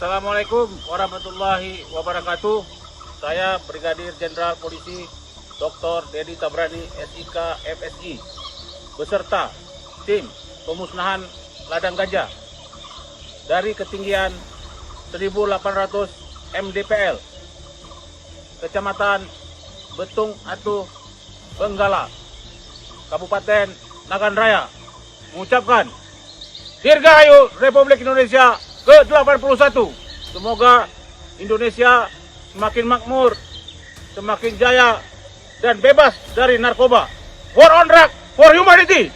Assalamualaikum warahmatullahi wabarakatuh. Saya Brigadir Jenderal Polisi Dr. Dedi Tabrani, SIK FSI, beserta tim pemusnahan ladang ganja dari ketinggian 1800 mdpl, Kecamatan Betung Atuh, Benggala, Kabupaten Nagan Raya, mengucapkan Dirgahayu Republik Indonesia ke-81. Semoga Indonesia semakin makmur, semakin jaya, dan bebas dari narkoba. War on drug for humanity.